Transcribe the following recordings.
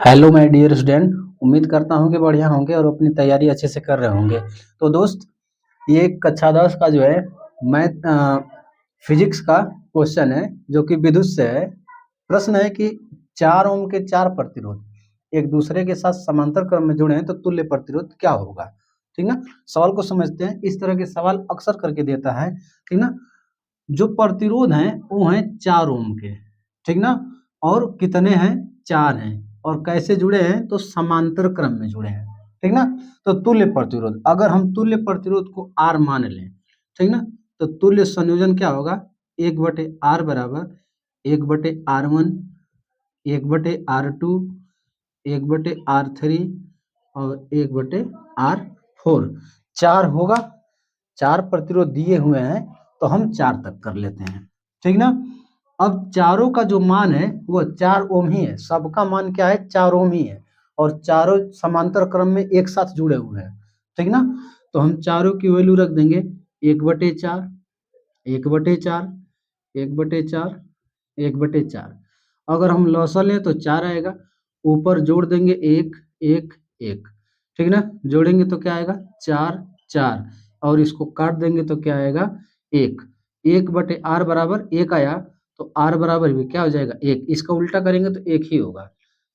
Hello my dear student, उम्मीद करता हूँ कि बढ़िया होंगे और अपनी तैयारी अच्छे से कर रहे होंगे। तो दोस्त, ये कक्षा 10 का जो है मैथ फिजिक्स का क्वेश्चन है जो कि विद्युत से है। प्रश्न है कि 4 ओम के 4 प्रतिरोध एक दूसरे के साथ समांतर क्रम में जुड़े हैं तो तुल्य प्रतिरोध क्या होगा। ठीक ना। सवाल को समझते हैं। इस तरह के सवाल अक्सर करके देता है। ठीक ना। जो प्रतिरोध हैं वो हैं 4 ओम के। ठीक ना। और कितने हैं? 4 हैं। और कैसे जुड़े हैं? तो समांतर क्रम में जुड़े हैं। ठीक ना। तो तुल्य प्रतिरोध, अगर हम तुल्य प्रतिरोध को R मान लें, ठीक ना, तो तुल्य संयोजन क्या होगा? 1/R बराबर 1/R1, 1/R2, 1/R3 और 1/R4। 4 होगा। 4 प्रतिरोध दिए हुए हैं तो हम 4 तक कर लेते हैं। ठीक ना। अब चारों का जो मान है वो 4 ओम ही है। सबका मान क्या है? 4 ओम ही है। और चारों समांतर क्रम में एक साथ जुड़े हुए हैं। ठीक ना। तो हम चारों की वैल्यू रख देंगे 1/4, 1/4, 1/4, 1/4। अगर हम लॉसा लें तो 4 आएगा। ऊपर जोड़ देंगे 1, 1, 1। ठीक ना। जोड़ेंगे तो क्या आएगा? 4, 4। और इसको काट देंगे तो क्या आएगा? 1। 1/R बराबर 1 आया तो R बराबर भी क्या हो जाएगा? 1। इसका उल्टा करेंगे तो 1 ही होगा।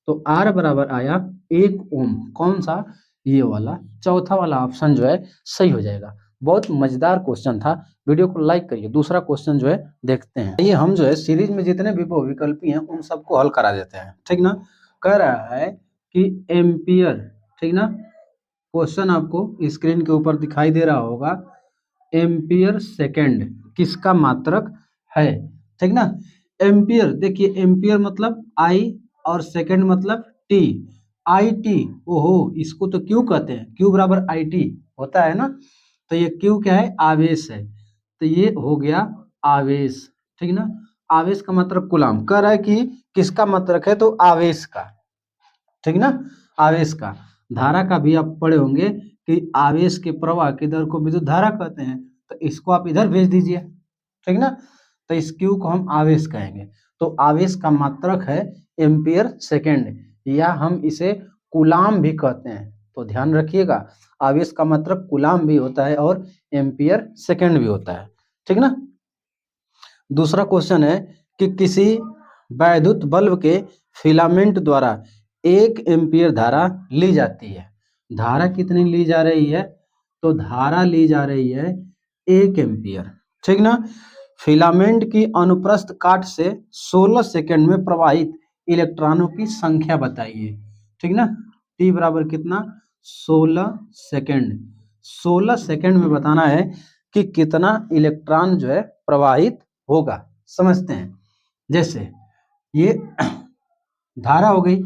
तो R बराबर आया 1 ओम। कौन सा? ये वाला चौथा वाला ऑप्शन जो है सही हो जाएगा। बहुत मजेदार क्वेश्चन था। वीडियो को लाइक करिए। दूसरा क्वेश्चन जो है देखते हैं। ये हम जो है सीरीज में जितने भी बहुविकल्पी हैं उन सबको हल करा देते हैं। ठीक ना। कह रहा है कि एम्पियर, ठीक ना, क्वेश्चन आपको स्क्रीन के ऊपर दिखाई दे रहा होगा। एम्पियर सेकंड किसका मात्रक है? ठीक ना। एम्पियर, देखिए एम्पियर मतलब आई और सेकंड मतलब टी। आई टी, ओहो, इसको तो क्यू कहते हैं। क्यू बराबर आई टी होता है ना। तो ये क्यू क्या है? आवेश है। तो ये हो गया आवेश। ठीक ना। आवेश का मात्रक कूलाम। कह रहा है कि किसका मात्रक है? तो आवेश का। ठीक ना। आवेश का। धारा का भी आप पढ़े होंगे कि आवेश के प्रवाह की दर को विद्युत धारा कहते हैं। तो इसको आप इधर भेज दीजिए। ठीक ना। तो इस क्यू को हम आवेश कहेंगे। तो आवेश का मात्रक है एम्पियर सेकेंड, या हम इसे कूलाम भी कहते हैं। तो ध्यान रखिएगा, आवेश का मात्रक कूलाम भी होता है और एम्पियर सेकेंड भी होता है। ठीक ना। दूसरा क्वेश्चन है कि किसी वैद्युत बल्ब के फिलामेंट द्वारा 1 एम्पियर धारा ली जाती है। धारा कितनी ली जा रही है? तो धारा ली जा रही है 1 एम्पियर। ठीक ना। फिलामेंट की अनुप्रस्थ काट से 16 सेकंड में प्रवाहित इलेक्ट्रॉनों की संख्या बताइए। ठीक ना। टी बराबर कितना? 16 सेकंड। 16 सेकंड में बताना है कि कितना इलेक्ट्रॉन जो है प्रवाहित होगा। समझते हैं। जैसे ये धारा हो गई,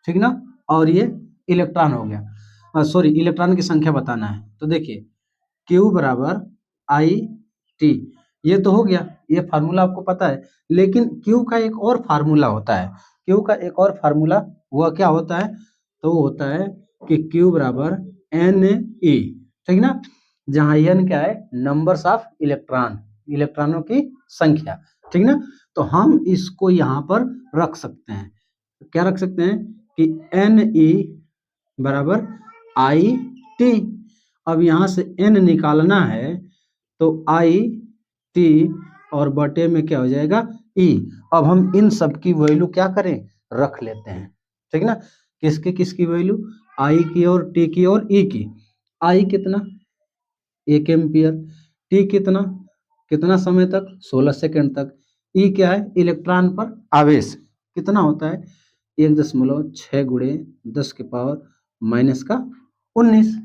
ठीक ना, और ये इलेक्ट्रॉन हो गया। सॉरी, इलेक्ट्रॉन की संख्या बताना है। तो देखिए Q बराबर आई टी, ये तो हो गया। ये फार्मूला आपको पता है। लेकिन Q का एक और फार्मूला होता है। Q का एक और फार्मूला हुआ क्या होता है? तो वो होता है कि Q बराबर Ne, ठीक ना, जहाँ N क्या है? नंबर्स ऑफ इलेक्ट्रॉन, इलेक्ट्रॉनों की संख्या। ठीक ना। तो हम इसको यहाँ पर रख सकते हैं। क्या रख सकते हैं? कि Ne बराबर आई टी। अब यहाँ से n निकालना है तो आई टी और बटे में क्या हो जाएगा? ई। अब हम इन सब की वैल्यू क्या करें? रख लेते हैं। ठीक ना। किसकी किसकी वैल्यू? आई की और टी की और ई की। आई कितना? 1 एम्पियर। टी कितना? कितना समय तक? 16 सेकंड तक। ई क्या है? इलेक्ट्रॉन पर आवेश कितना होता है? 1.6 गुणे 10 के पावर माइनस का 19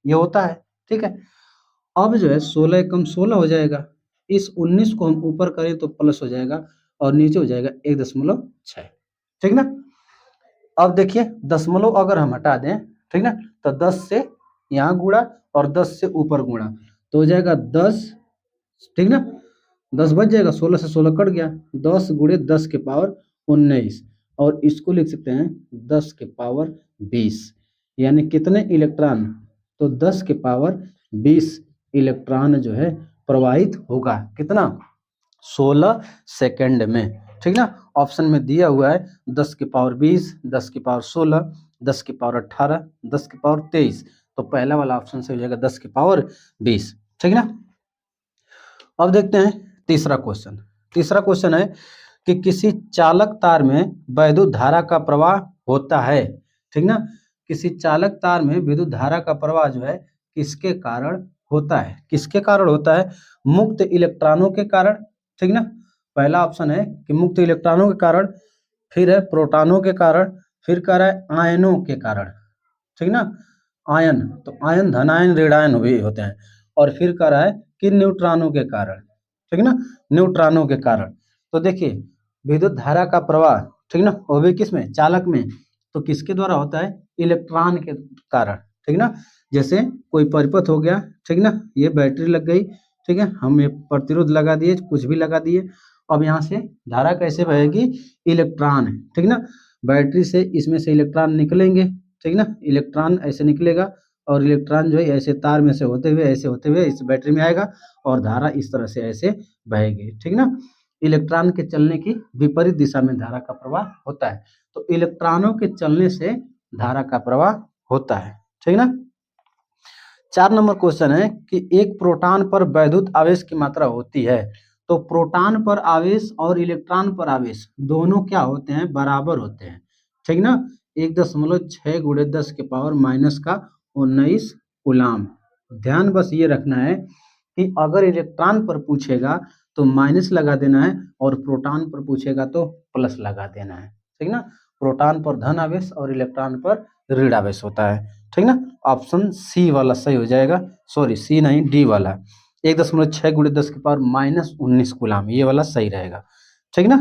ये होता है। ठीक है। अब जो है 16 कम 16 हो जाएगा। इस 19 को हम ऊपर करें तो प्लस हो जाएगा और नीचे हो जाएगा 1.6। ठीक ना। अब देखिए दशमलव अगर हम हटा दें, ठीक ना, तो 10 से यहाँ गुणा और 10 से ऊपर गुणा तो हो जाएगा 10। ठीक ना। 10 बच जाएगा, 16 से 16 कट गया। 10 गुणे 10 के पावर 19 और इसको लिख सकते हैं 10 के पावर 20। यानी कितने इलेक्ट्रॉन? तो 10 के पावर 20 इलेक्ट्रॉन जो है प्रवाहित होगा। कितना? 16 सेकंड में। ठीक ना। ऑप्शन में दिया हुआ है 10 की पावर 20, 10 की पावर 16, 10 की पावर 18, 10 की पावर 23। तो पहला वाला ऑप्शन से हो जाएगा 10 की पावर 20। ठीक ना। अब देखते हैं तीसरा क्वेश्चन। तीसरा क्वेश्चन है कि किसी चालक तार में वैद्युत धारा का प्रवाह होता है। ठीक ना। किसी चालक तार में विद्युत धारा का प्रवाह जो है किसके कारण होता है? किसके कारण होता है? मुक्त इलेक्ट्रॉनों के कारण। ठीक ना। पहला ऑप्शन है कि मुक्त इलेक्ट्रॉनों के कारण, फिर है प्रोटॉनों के कारण, फिर कह रहा है आयनों के कारण। ठीक ना। आयन, तो आयन धनायन ऋणायन भी होते हैं। और फिर कह रहा है कि न्यूट्रॉनों के कारण। ठीक ना, न्यूट्रॉनों के कारण। तो देखिए विद्युत धारा का प्रवाह, ठीक ना, वो भी किस में? चालक में। तो किसके द्वारा होता है? इलेक्ट्रॉन के कारण। ठीक ना। जैसे कोई परिपथ हो गया, ठीक ना, ये बैटरी लग गई, ठीक है, हम ये प्रतिरोध लगा दिए, कुछ भी लगा दिए। अब यहाँ से धारा कैसे बहेगी? इलेक्ट्रॉन, ठीक ना, बैटरी से इसमें से इलेक्ट्रॉन निकलेंगे, ठीक ना, इलेक्ट्रॉन ऐसे निकलेगा और इलेक्ट्रॉन जो है ऐसे तार में से होते हुए, ऐसे होते हुए इस बैटरी में आएगा और धारा इस तरह से ऐसे बहेगी। ठीक ना। इलेक्ट्रॉन के चलने की विपरीत दिशा में धारा का प्रवाह होता है। तो इलेक्ट्रॉनों के चलने से धारा का प्रवाह होता है। ठीक ना। 4 नंबर क्वेश्चन है कि एक प्रोटॉन पर वैद्युत आवेश की मात्रा होती है। तो प्रोटॉन पर आवेश और इलेक्ट्रॉन पर आवेश दोनों क्या होते हैं? बराबर होते हैं। ठीक ना। 1.6 गुणे 10 के पावर माइनस का 19 कूलाम। ध्यान बस ये रखना है कि अगर इलेक्ट्रॉन पर पूछेगा तो माइनस लगा देना है और प्रोटॉन पर पूछेगा तो प्लस लगा देना है। ठीक ना। प्रोटॉन पर धन आवेश और इलेक्ट्रॉन पर ऋण आवेश होता है। ठीक ना। ऑप्शन सी वाला सही हो जाएगा, सॉरी सी नहीं, डी वाला। 1.6 गुणे 10 के पावर माइनस 19 कूलाम, ये वाला सही रहेगा। ठीक ना।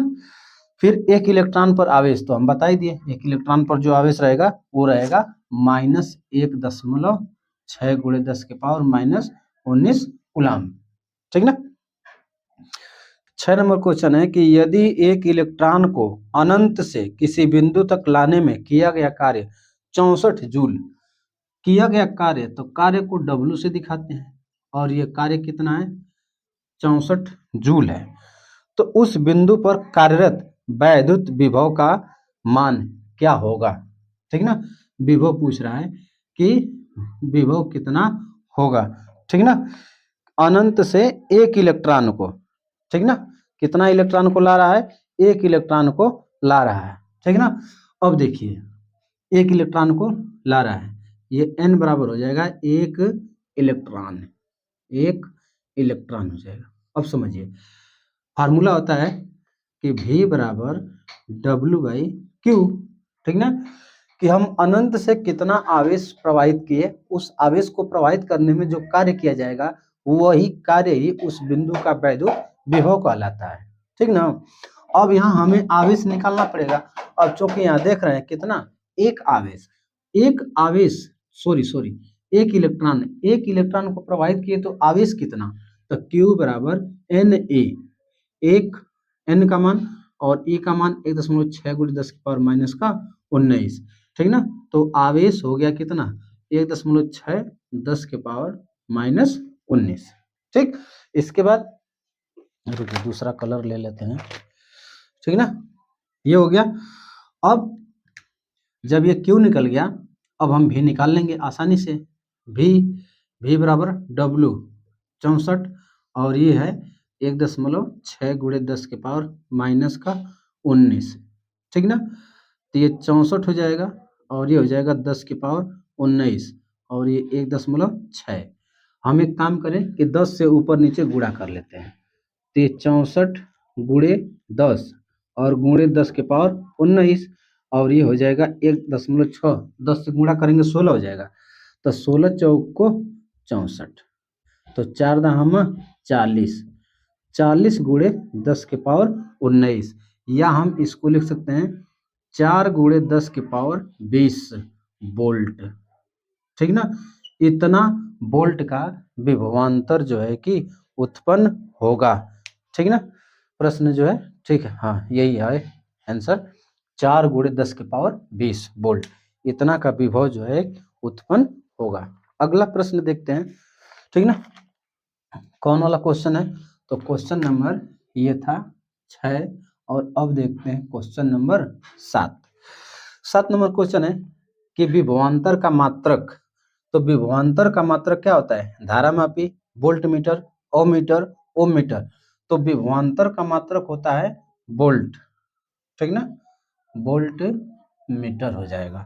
फिर एक इलेक्ट्रॉन पर आवेश तो हम बता ही दिए, एक इलेक्ट्रॉन पर जो आवेश रहेगा वो रहेगा -1.6 गुणे 10 के पावर माइनस 19 कूलाम। ठीक ना। 6 नंबर क्वेश्चन है कि यदि एक इलेक्ट्रॉन को अनंत से किसी बिंदु तक लाने में किया गया कार्य 64 जूल किया गया कार्य, तो कार्य को W से दिखाते हैं और ये कार्य कितना है? 64 जूल है। तो उस बिंदु पर कार्यरत वैद्युत विभव का मान क्या होगा? ठीक ना। विभव पूछ रहा है कि विभव कितना होगा। ठीक ना। अनंत से एक इलेक्ट्रॉन को, ठीक ना, कितना इलेक्ट्रॉन को ला रहा है? एक इलेक्ट्रॉन को ला रहा है। ठीक ना। अब देखिए एक इलेक्ट्रॉन को ला रहा है, ये n बराबर हो जाएगा एक इलेक्ट्रॉन, एक इलेक्ट्रॉन हो जाएगा। अब समझिए फार्मूला होता है कि V बराबर W/Q। ठीक ना। कि हम अनंत से कितना आवेश प्रवाहित किए, उस आवेश को प्रवाहित करने में जो कार्य किया जाएगा वही कार्य ही उस बिंदु का वैद्युत विभव कहलाता है। ठीक ना। अब यहाँ हमें आवेश निकालना पड़ेगा। अब चूंकि यहाँ देख रहे हैं कितना, एक आवेश, एक आवेश, सॉरी एक इलेक्ट्रॉन को प्रवाहित किए तो आवेश कितना? तो Q बराबर Na, एक n का मान और e का मान 1.6 गुणे 10 की पावर माइनस का 19। ठीक ना। तो आवेश हो गया कितना? 1.6 10 के पावर माइनस 19। ठीक। इसके बाद रुकिए दूसरा कलर ले लेते हैं। ठीक ना। ये हो गया। अब जब ये Q निकल गया, अब हम V निकाल लेंगे आसानी से। V बराबर W 64 और ये है 1.6 गुणे 10 के पावर माइनस का 19। ठीक ना। तो ये 64 हो जाएगा और ये हो जाएगा 10 की पावर 19 और ये 1.6। हम एक काम करें कि 10 से ऊपर नीचे गुणा कर लेते हैं। तो ये 64 गुणे 10 और गुणे 10 के पावर 19 और ये हो जाएगा 1.6, 10 से गुणा करेंगे 16 हो जाएगा। तो 16 चौक को 64, तो 4 दाम 40, 40 गुणे 10 के पावर 19, या हम इसको लिख सकते हैं 4 गुणे 10 के पावर 20 वोल्ट। ठीक ना। इतना वोल्ट का विभवांतर जो है कि उत्पन्न होगा। ठीक ना। प्रश्न जो है, ठीक है, हाँ यही है आंसर, 4 गुणे 10 के पावर 20 वोल्ट, इतना का विभव जो है उत्पन्न होगा। अगला प्रश्न देखते हैं। ठीक ना। कौन वाला क्वेश्चन है? तो क्वेश्चन नंबर ये था 6 और अब देखते हैं क्वेश्चन नंबर 7। 7 नंबर क्वेश्चन है कि विभवांतर का मात्रक। तो विभवांतर का मात्रक क्या होता है? धारामापी, वोल्ट मीटर, ओमीटर, ओम मीटर। तो विभवांतर का मात्रक होता है वोल्ट, ठीक ना, वोल्ट मीटर हो जाएगा,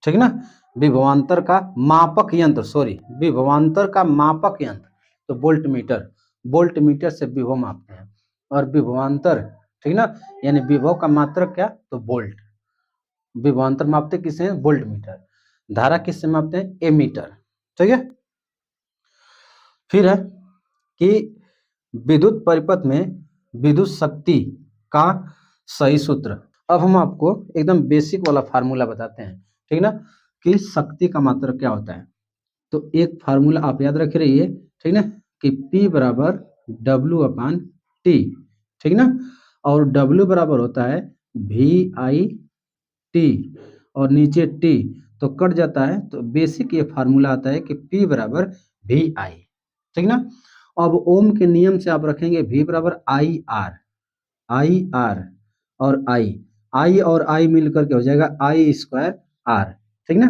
ठीक ना। विभवांतर का मापक यंत्र, सॉरी, विभवांतर का मापक यंत्र तो वोल्ट मीटर, वोल्ट मीटर से विभव मापते हैं। और विभवांतर, ठीक ना, यानी विभव का मात्रक क्या? तो वोल्ट। विभवांतर मापते किससे? Volt meter. धारा किससे मापते हैं? एमीटर, ठीक है। फिर है कि विद्युत परिपथ में विद्युत शक्ति का सही सूत्र। अब हम आपको एकदम बेसिक वाला फार्मूला बताते हैं, ठीक ना, कि शक्ति का मात्रक क्या होता है। तो एक फार्मूला आप याद रख रहिए, ठीक ना, कि P बराबर W/T, ठीक ना, और W बराबर होता है VI/T और नीचे T तो कट जाता है, तो बेसिक ये फार्मूला आता है कि P बराबर VI, ठीक ना। अब ओम के नियम से आप रखेंगे V बराबर IR, IR और I और I मिलकर के हो जाएगा I²R, ठीक ना।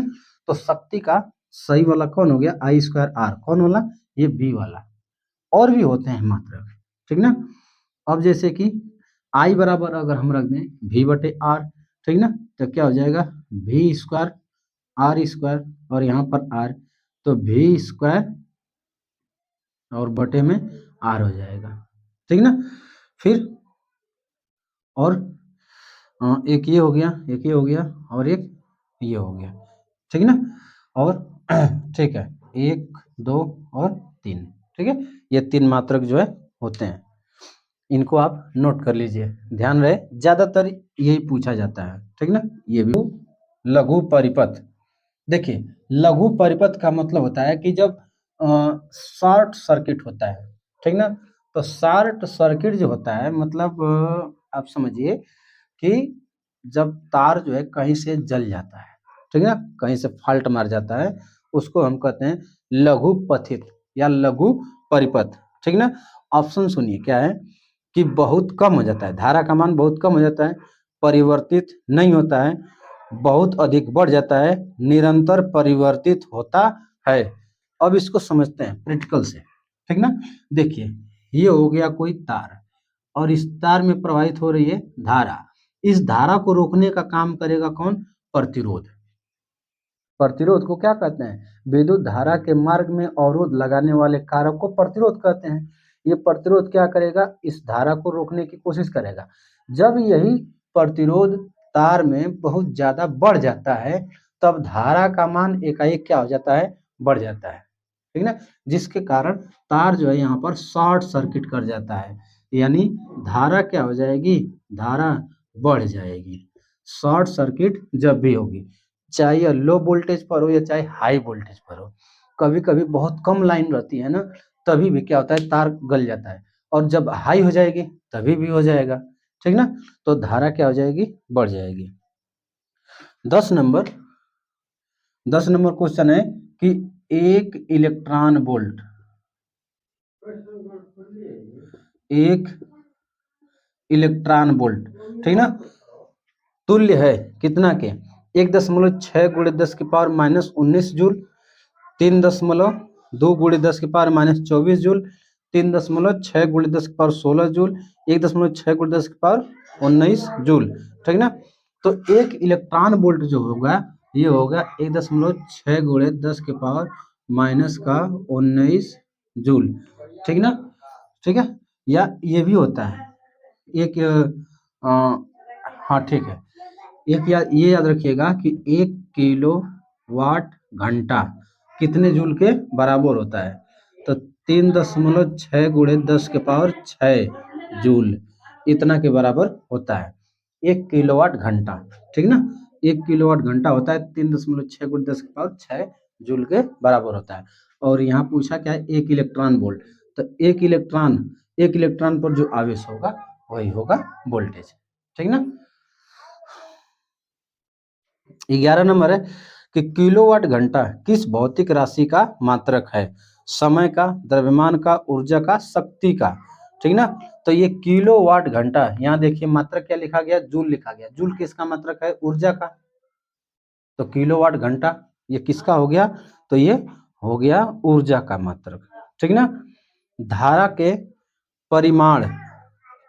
तो शक्ति का सही वाला कौन हो गया? I²R। कौन वाला? ये V वाला। और भी होते हैं मात्रक, ठीक ना। अब जैसे कि I बराबर अगर हम रख दें V/R, ठीक ना, तो क्या हो जाएगा? V² R² और यहाँ पर R, तो V² और बटे में R हो जाएगा, ठीक ना। फिर और एक ये हो गया, एक ये हो गया और एक ये हो गया, ठीक है ना। और ठीक है, 1 2 और 3, ठीक है। ये 3 मात्रक जो है होते हैं, इनको आप नोट कर लीजिए, ध्यान रहे ज्यादातर यही पूछा जाता है, ठीक ना। ये भी लघु परिपथ। देखिए, लघु परिपथ का मतलब होता है कि जब शॉर्ट सर्किट होता है, ठीक ना। तो शॉर्ट सर्किट जो होता है मतलब आप समझिए कि जब तार जो है कहीं से जल जाता है, ठीक है ना, कहीं से फाल्ट मार जाता है, उसको हम कहते हैं लघु पथित या लघु परिपथ, ठीक ना। ऑप्शन सुनिए क्या है कि बहुत कम हो जाता है, धारा का मान बहुत कम हो जाता है, परिवर्तित नहीं होता है, बहुत अधिक बढ़ जाता है, निरंतर परिवर्तित होता है। अब इसको समझते हैं प्रैक्टिकल से, ठीक ना। देखिए, ये हो गया कोई तार और इस तार में प्रवाहित हो रही है धारा। इस धारा को रोकने का काम करेगा कौन? प्रतिरोध। प्रतिरोध को क्या कहते हैं? विद्युत धारा के मार्ग में अवरोध लगाने वाले कारक को प्रतिरोध कहते हैं। ये प्रतिरोध क्या करेगा? इस धारा को रोकने की कोशिश करेगा। जब यही प्रतिरोध तार में बहुत ज्यादा बढ़ जाता है, तब धारा का मान एकाएक क्या हो जाता है? बढ़ जाता है, ठीक ना, जिसके कारण तार जो है यहाँ पर शॉर्ट सर्किट कर जाता है, यानी धारा क्या हो जाएगी? धारा बढ़ जाएगी। शॉर्ट सर्किट जब भी होगी, चाहे यह लो वोल्टेज पर हो या चाहे हाई वोल्टेज पर हो, कभी कभी बहुत कम लाइन रहती है ना, तभी भी क्या होता है? तार गल जाता है। और जब हाई हो जाएगी तभी भी हो जाएगा, ठीक ना। तो धारा क्या हो जाएगी? बढ़ जाएगी। 10 नंबर 10 नंबर क्वेश्चन है कि एक इलेक्ट्रॉन वोल्ट, एक इलेक्ट्रॉन वोल्ट, ठीक ना, तुल्य है कितना के? 1.6 गुणे 10 की पावर -19 जूल, 3.2 गुणे 10 की पावर -24 जूल, 3.6 गुणे 10 की पावर 16 जूल, 1.6 गुणे 10 की पावर 19 जूल, ठीक ना। तो एक इलेक्ट्रॉन वोल्ट जो होगा, ये होगा 1.6 गुणे 10 की पावर -19 जूल, ठीक ना, ठीक है। या ये भी होता है एक हाँ ठीक है, ये याद रखिएगा कि 1 किलो वाट घंटा कितने जूल के बराबर होता है? तो 3.6 गुणे 10 के पावर 6 जूल इतना के बराबर होता है 1 किलोवाट घंटा, ठीक ना। 1 किलोवाट घंटा होता है 3.6 गुणे 10 के पावर 6 जूल के बराबर होता है। और यहाँ पूछा क्या है? एक इलेक्ट्रॉन वोल्ट। तो एक इलेक्ट्रॉन पर जो आवेश होगा वही होगा वोल्टेज, ठीक ना। 11 नंबर है कि किलोवाट घंटा किस भौतिक राशि का मात्रक है? समय का, द्रव्यमान का, ऊर्जा का, शक्ति का, ठीक ना। तो ये किलोवाट घंटा, यहाँ देखिए मात्रक क्या लिखा गया, जूल लिखा गया। जूल किसका मात्रक है, ऊर्जा का। तो किलोवाट घंटा ये किसका हो गया, तो ये हो गया ऊर्जा का मात्रक, ठीक ना। धारा के परिमाण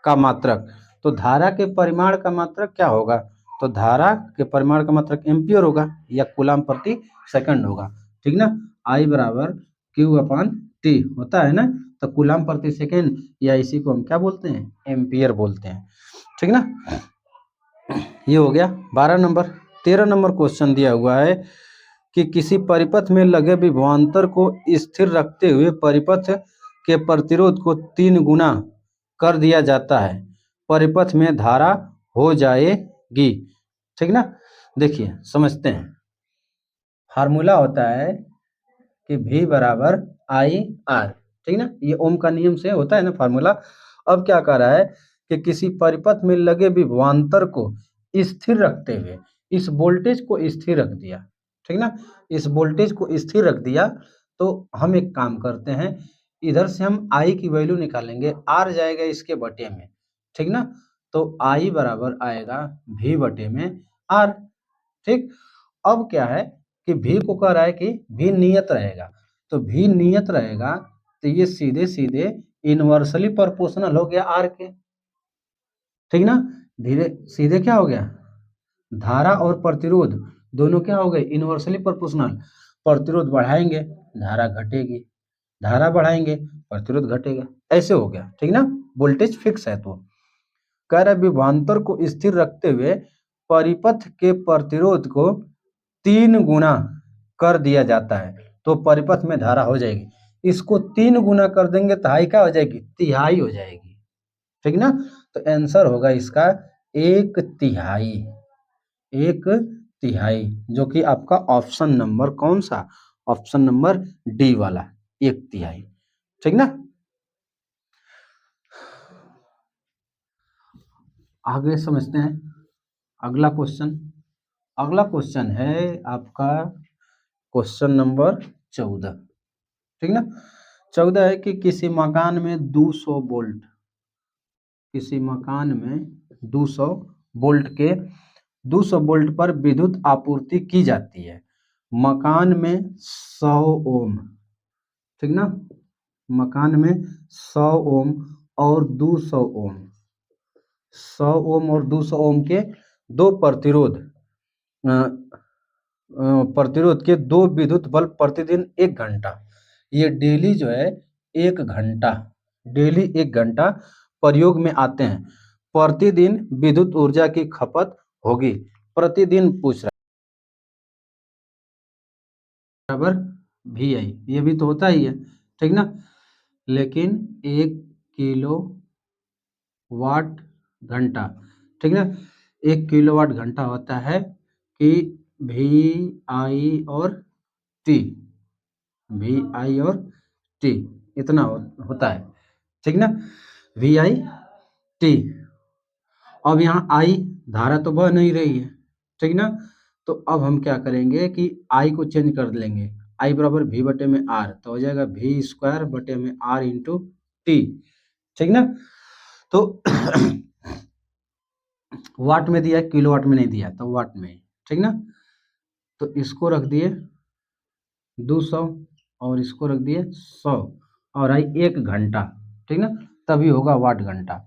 का मात्रक, तो धारा के परिमाण का मात्रक क्या होगा, तो धारा के परिमाण का मात्रक एम्पियर होगा या कूलम प्रति सेकंड होगा, ठीक ना। आई बराबर क्यू अपॉन टी होता है ना, तो कूलम प्रति सेकंड या इसी को हम क्या बोलते हैं, एम्पियर बोलते हैं, ठीक ना। ये हो गया 12 नंबर। 13 नंबर क्वेश्चन दिया हुआ है कि किसी परिपथ में लगे विभवांतर को स्थिर रखते हुए परिपथ के प्रतिरोध को 3 गुना कर दिया जाता है, परिपथ में धारा हो जाएगी, ठीक ना। देखिए समझते हैं, फार्मूला होता है कि V बराबर आई आर, ठीक ना, ये ओम का नियम से होता है ना फार्मूला। अब क्या कर रहा है कि किसी परिपथ में लगे विभवांतर को स्थिर रखते हुए इस वोल्टेज को स्थिर रख दिया, ठीक ना, इस वोल्टेज को स्थिर रख दिया। तो हम एक काम करते हैं, इधर से हम आई की वैल्यू निकालेंगे, आर जाएगा इसके बटे में, ठीक ना। तो आई बराबर आएगा V बटे में आर, ठीक। अब क्या है कि V को कह रहा है कि V नियत रहेगा, तो V नियत रहेगा तो ये सीधे सीधे इनवर्सली प्रोपोर्शनल हो गया R के, ठीक ना। धीरे सीधे क्या हो गया, धारा और प्रतिरोध दोनों क्या हो गए, इनवर्सली प्रोपोर्शनल। प्रतिरोध बढ़ाएंगे धारा घटेगी, धारा बढ़ाएंगे प्रतिरोध घटेगा, ऐसे हो गया, ठीक ना। वोल्टेज फिक्स है। तो कह रहा है विभवांतर को स्थिर रखते हुए परिपथ के प्रतिरोध को 3 गुना कर दिया जाता है, तो परिपथ में धारा हो जाएगी। इसको 3 गुना कर देंगे तो हाई क्या हो जाएगी, तिहाई हो जाएगी, ठीक ना। तो आंसर होगा इसका 1/3, 1/3, जो कि आपका ऑप्शन नंबर कौन सा, ऑप्शन नंबर डी वाला 1/3, ठीक ना। आगे समझते हैं अगला क्वेश्चन। अगला क्वेश्चन है आपका क्वेश्चन नंबर 14, ठीक ना। 14 है कि किसी मकान में 200 वोल्ट, किसी मकान में 200 वोल्ट के 200 वोल्ट पर विद्युत आपूर्ति की जाती है, मकान में 100 ओम, ठीक ना, मकान में 100 ओम और 200 ओम, 100 ओम और 200 ओम के दो प्रतिरोध प्रतिरोध के दो विद्युत बल्ब प्रतिदिन 1 घंटा, ये डेली जो है 1 घंटा, डेली 1 घंटा प्रयोग में आते हैं, प्रतिदिन विद्युत ऊर्जा की खपत होगी, प्रतिदिन पूछ रहा है बराबर वी आई, ये भी तो होता ही है, ठीक ना। लेकिन 1 किलोवाट घंटा, ठीक ना, 1 किलोवाट घंटा होता है कि वी आई और टी, वी आई और टी इतना होता है, ठीक ना, वी आई टी। अब यहाँ आई धारा तो बह नहीं रही है, ठीक ना। तो अब हम क्या करेंगे कि आई को चेंज कर लेंगे, आई बराबर वी बटे में आर, तो हो जाएगा वी स्क्वायर बटे में आर इंटू टी, ठीक ना। तो वाट में दिया है, किलोवाट में नहीं दिया, तो वाट में, ठीक ना। तो इसको रख दिए 200 और इसको रख दिए 100 और आई 1 घंटा, ठीक ना, तभी होगा वाट घंटा।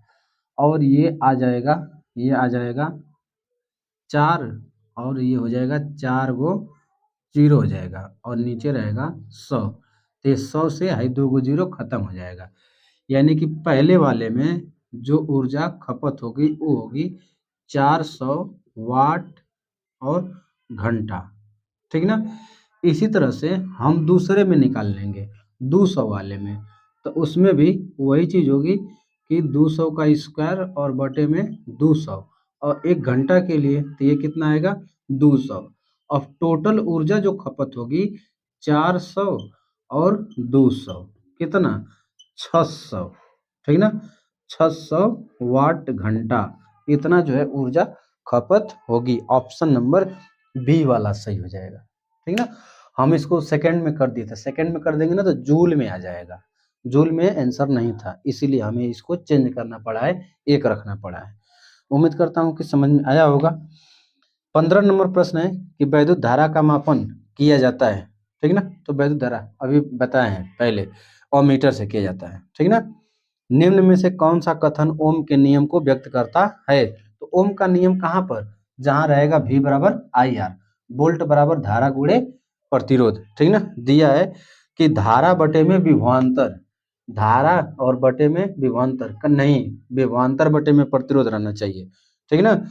और ये आ जाएगा, ये आ जाएगा 4 और ये हो जाएगा 4 गो 0 हो जाएगा और नीचे रहेगा 100, तो 100 से हाई 2 गो 0 खत्म हो जाएगा, यानी कि पहले वाले में जो ऊर्जा खपत होगी वो होगी 400 वाट और घंटा, ठीक ना। इसी तरह से हम दूसरे में निकाल लेंगे 200 वाले में, तो उसमें भी वही चीज़ होगी कि 200 का स्क्वायर और बटे में 200 और 1 घंटा के लिए तो ये कितना आएगा 200। अब टोटल ऊर्जा जो खपत होगी 400 और 200 कितना 600, ठीक ना, 600 वाट घंटा, इतना जो है ऊर्जा खपत होगी, ऑप्शन नंबर बी वाला सही हो जाएगा, ठीक ना। हम इसको सेकंड में कर दिए थे, सेकंड में कर देंगे ना तो जूल में आ जाएगा, जूल में आंसर नहीं था, इसीलिए हमें इसको चेंज करना पड़ा है, 1 रखना पड़ा है। उम्मीद करता हूँ कि समझ में आया होगा। 15 नंबर प्रश्न है कि वैद्युत धारा का मापन किया जाता है, ठीक ना। तो वैद्युत धारा अभी बताए हैं पहले, ओममीटर से किया जाता है, ठीक ना। निम्न में से कौन सा कथन ओम के नियम को व्यक्त करता है? तो ओम का नियम कहाँ पर, जहां रहेगा V बराबर IR, वोल्ट बराबर धारा गुणे प्रतिरोध, ठीक ना। दिया है कि धारा बटे में विभवांतर, धारा और बटे में विभवांतर का नहीं, विभवांतर बटे में प्रतिरोध रहना चाहिए, ठीक ना।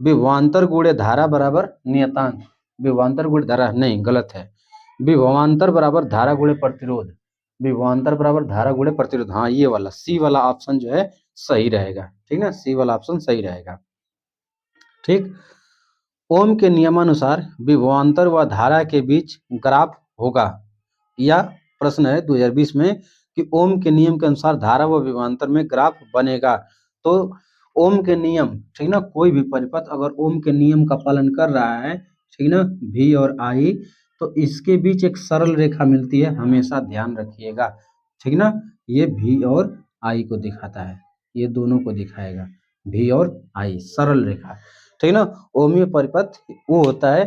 विभवांतर गुणे धारा बराबर नियतांक, विभवांतर गुणे धारा नहीं, गलत है। विभवांतर बराबर धारा गुणे प्रतिरोध, विभवांतर बराबर धारा गुणे प्रतिरोध, हाँ ये वाला सी वाला ऑप्शन जो है सही रहेगा, ठीक ना, सी वाला ऑप्शन सही रहेगा, ठीक। ओम के नियमानुसार विभवांतर व धारा के बीच ग्राफ होगा, या प्रश्न है 2020 में कि ओम के नियम के अनुसार धारा व विभवांतर में ग्राफ बनेगा। तो ओम के नियम, ठीक ना, कोई भी परिपथ अगर ओम के नियम का पालन कर रहा है, ठीक ना, V और I, तो इसके बीच एक सरल रेखा मिलती है, हमेशा ध्यान रखिएगा, ठीक ना। ये V और I को दिखाता है, ये दोनों को दिखाएगा, V और I सरल रेखा, ठीक ना। ओमीय परिपथ वो होता है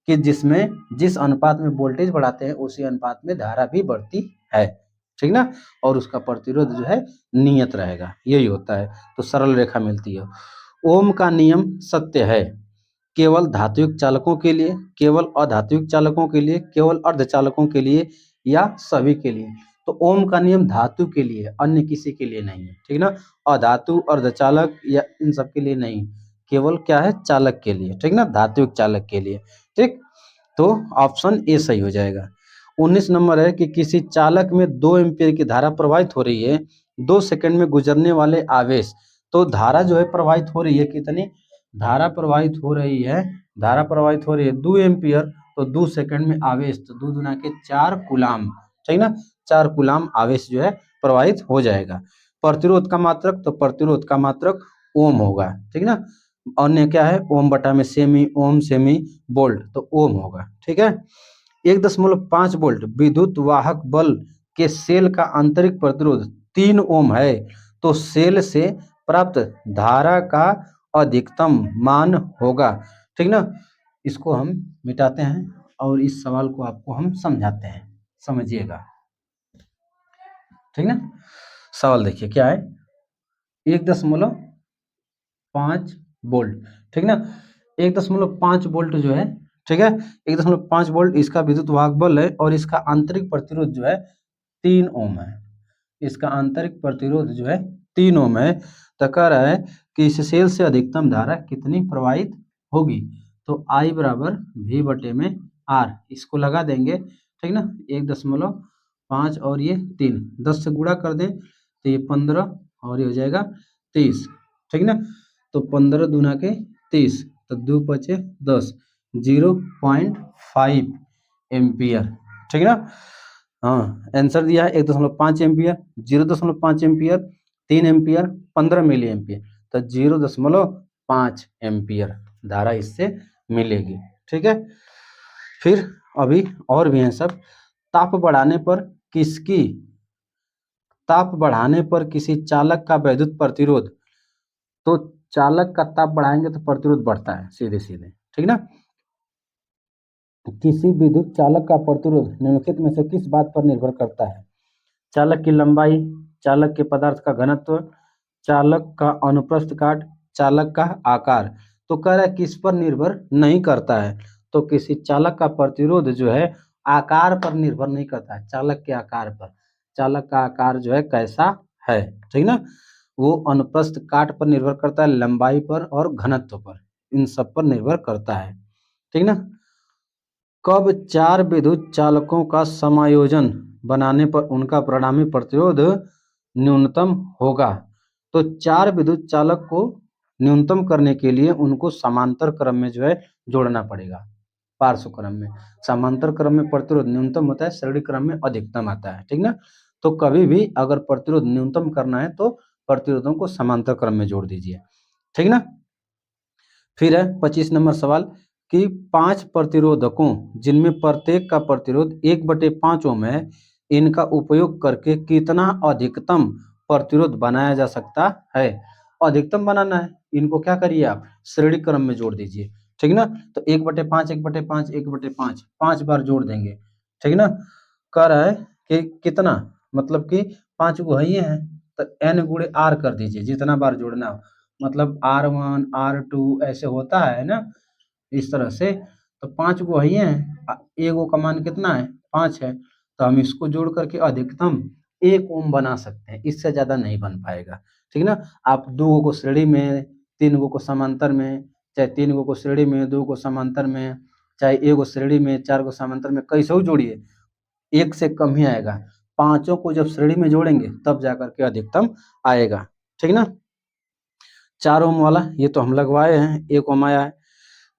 कि जिसमें जिस अनुपात में वोल्टेज बढ़ाते हैं उसी अनुपात में धारा भी बढ़ती है, ठीक ना, और उसका प्रतिरोध जो है नियत रहेगा, यही होता है। तो सरल रेखा मिलती है। ओम का नियम सत्य है केवल धात्विक चालकों के लिए, केवल अधात्विक चालकों के लिए, केवल अर्धचालकों के लिए, या सभी के लिए। तो ओम का नियम धातु के लिए, अन्य किसी के लिए नहीं है, ठीक ना। अधातु, अर्धचालक या इन सब के लिए नहीं, केवल क्या है, चालक के लिए, ठीक ना, धात्विक चालक के लिए, ठीक। तो ऑप्शन ए सही हो जाएगा। 19 नंबर है कि किसी चालक में 2 एम्पीयर की धारा प्रवाहित हो रही है, 2 सेकंड में गुजरने वाले आवेश। तो धारा जो है प्रवाहित हो रही है कितनी, धारा प्रवाहित हो रही है, धारा प्रवाहित हो रही है 2 एम्पीयर, तो 2 सेकंड में आवेश, तो 2 दूना के 4 कूलाम, ठीक ना, 4 कूलाम आवेश जो है प्रवाहित हो जाएगा। प्रतिरोध का मात्रक, तो प्रतिरोध का मात्रक ओम होगा, ठीक ना। अन्य क्या है, ओम बटा में सेमी ओम, सेमी वोल्ट, तो ओम होगा, ठीक है। 1.5 वोल्ट विद्युत वाहक बल के सेल का आंतरिक प्रतिरोध 3 ओम है, तो सेल से प्राप्त धारा का अधिकतम मान होगा, ठीक ना। इसको हम मिटाते हैं और इस सवाल को आपको हम समझाते हैं, समझिएगा, ठीक ना। सवाल देखिए क्या है, 1.5 वोल्ट, ठीक ना, 1.5 वोल्ट जो है, ठीक है, 1.5 वोल्ट इसका विद्युत वाहक बल है और इसका आंतरिक प्रतिरोध जो है 3 ओम है, इसका आंतरिक प्रतिरोध जो है 3 ओम है। तो कह रहा है कि इस सेल से अधिकतम धारा कितनी प्रवाहित होगी, तो I बराबर V बटे में R, इसको लगा देंगे, ठीक ना, 1.5 और ये 3, 10 से गुणा कर दें तो ये 15 और ये हो जाएगा 30, ठीक ना। तो 15 दूना के 30, तो 2 पचे 10, 0.5 एम्पियर, ठीक ना। हाँ आंसर दिया है 1.5 ampere, 0.5 ampere, 3 ampere, 15 milliampere, तो 0.5 एम्पियर धारा इससे मिलेगी, ठीक है। फिर अभी और भी हैं सब। ताप बढ़ाने पर किसकी, ताप बढ़ाने पर किसी चालक का वैद्युत प्रतिरोध, तो चालक का ताप बढ़ाएंगे तो प्रतिरोध बढ़ता है सीधे सीधे, ठीक ना। किसी विद्युत चालक का प्रतिरोध निम्नलिखित में से किस बात पर निर्भर करता है, चालक की लंबाई, चालक के पदार्थ का घनत्व, चालक का अनुप्रस्थ काट, चालक का आकार। तो कह रहा है किस पर निर्भर नहीं करता है, तो किसी चालक का प्रतिरोध जो है आकार पर निर्भर नहीं करता है, चालक के आकार पर, चालक का आकार जो है कैसा है, ठीक ना, वो अनुप्रस्थ काट पर निर्भर करता है, लंबाई पर और घनत्व पर, इन सब पर निर्भर करता है, ठीक ना। कब 4 विद्युत चालकों का समायोजन बनाने पर उनका परिणामी प्रतिरोध न्यूनतम होगा, तो 4 विद्युत चालक को न्यूनतम करने के लिए उनको समांतर क्रम में जो है जोड़ना पड़ेगा, पार्श्व क्रम में, समांतर क्रम में प्रतिरोध न्यूनतम होता है, श्रेणी क्रम में अधिकतम आता है, ठीक ना। तो कभी भी अगर प्रतिरोध न्यूनतम करना है तो प्रतिरोधों को समांतर क्रम में जोड़ दीजिए, ठीक ना। फिर है 25 नंबर सवाल कि 5 प्रतिरोधकों जिनमें प्रत्येक का प्रतिरोध 1/5 ओम है, इनका उपयोग करके कितना अधिकतम प्रतिरोध बनाया जा सकता है। अधिकतम बनाना है, इनको क्या करिए आप श्रेणी क्रम में जोड़ दीजिए, ठीक ना। तो 1/5 1/5 1/5 5 बार जोड़ देंगे, ठीक ना। कह रहा है कि कितना, मतलब कि 5 गो है तो n गुणे r कर दीजिए, जितना बार जोड़ना हो, मतलब R1 R2 ऐसे होता है ना, इस तरह से। तो 5 गो है, एगो का मान कितना है 5 है, तो हम इसको जोड़ करके अधिकतम 1 ओम बना सकते हैं, इससे ज़्यादा नहीं बन पाएगा, ठीक ना। आप 2 गो को श्रेणी में, 3 गो को समांतर में, चाहे 3 गो को श्रेणी में, 2 को समांतर में, चाहे 1 गो श्रेणी में, 4 गो समांतर में, कैसे हो जोड़िए, 1 से कम ही आएगा। पांचों को जब श्रेणी में जोड़ेंगे तब जाकर के अधिकतम आएगा, ठीक ना। 4 ओम वाला ये तो हम लगवाए हैं, 1 ओम आया है।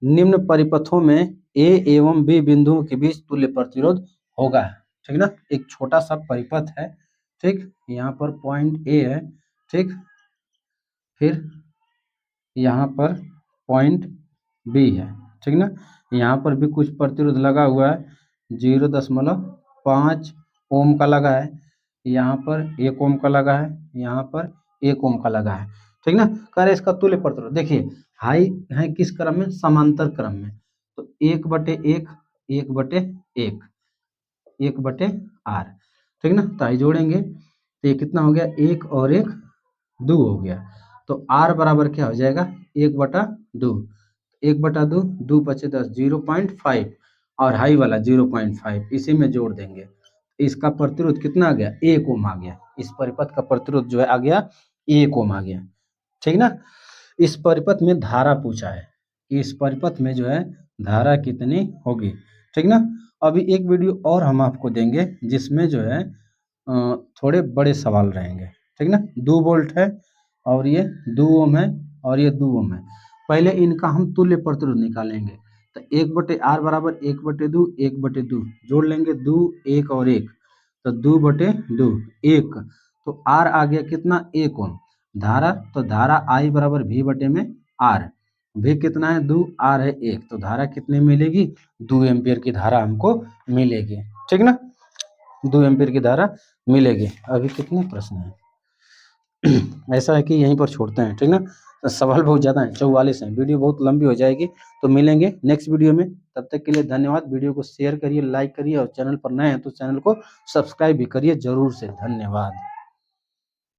निम्न परिपथों में ए एवं बी बिंदुओं के बीच तुल्य प्रतिरोध होगा, ठीक ना। एक छोटा सा परिपथ है, ठीक, यहाँ पर पॉइंट ए है, ठीक, फिर यहाँ पर पॉइंट बी है, ठीक ना। यहाँ पर भी कुछ प्रतिरोध लगा हुआ है, 0.5 ओम का लगा है, यहाँ पर 1 ओम का लगा है, यहाँ पर 1 ओम का लगा है, ठीक ना। कह रहे इसका तुल्य प्रतिरोध देखिए, हाई है किस क्रम में, समांतर क्रम में, तो 1/1 1/1 1/r, ठीक ना। तो आई जोड़ेंगे तो ये कितना हो गया, 1 और 1 2 हो गया, तो r बराबर क्या हो जाएगा 1/2, 1/2 2 × 10 0.5 और हाई वाला 0.5 इसी में जोड़ देंगे, इसका प्रतिरोध कितना आ गया 1 ओम आ गया। इस परिपथ का प्रतिरोध जो है आ गया 1 ओम आ गया, ठीक ना। इस परिपथ में धारा पूछा है कि इस परिपथ में जो है धारा कितनी होगी, ठीक ना। अभी एक वीडियो और हम आपको देंगे जिसमें जो है थोड़े बड़े सवाल रहेंगे, ठीक ना। 2 वोल्ट है और ये 2 ओम है और ये 2 ओम है, पहले इनका हम तुल्य प्रतिरोध निकालेंगे। तो 1/r बराबर 1/2 1/2 जोड़ लेंगे, 2 1 और 1, तो 2/2 1, तो r आ गया कितना 1 ओम। धारा, तो धारा I बराबर V बटे में R, V कितना है 2, R है 1, तो धारा कितनी मिलेगी 2 एम्पियर की धारा हमको मिलेगी, ठीक ना। 2 एम्पियर की धारा मिलेगी। अभी कितने प्रश्न हैं ऐसा है कि यहीं पर छोड़ते हैं, ठीक ना। तो सवाल बहुत ज़्यादा हैं, 44 हैं, वीडियो बहुत लंबी हो जाएगी, तो मिलेंगे नेक्स्ट वीडियो में। तब तक के लिए धन्यवाद। वीडियो को शेयर करिए, लाइक करिए और चैनल पर नए हैं तो चैनल को सब्सक्राइब भी करिए जरूर से। धन्यवाद।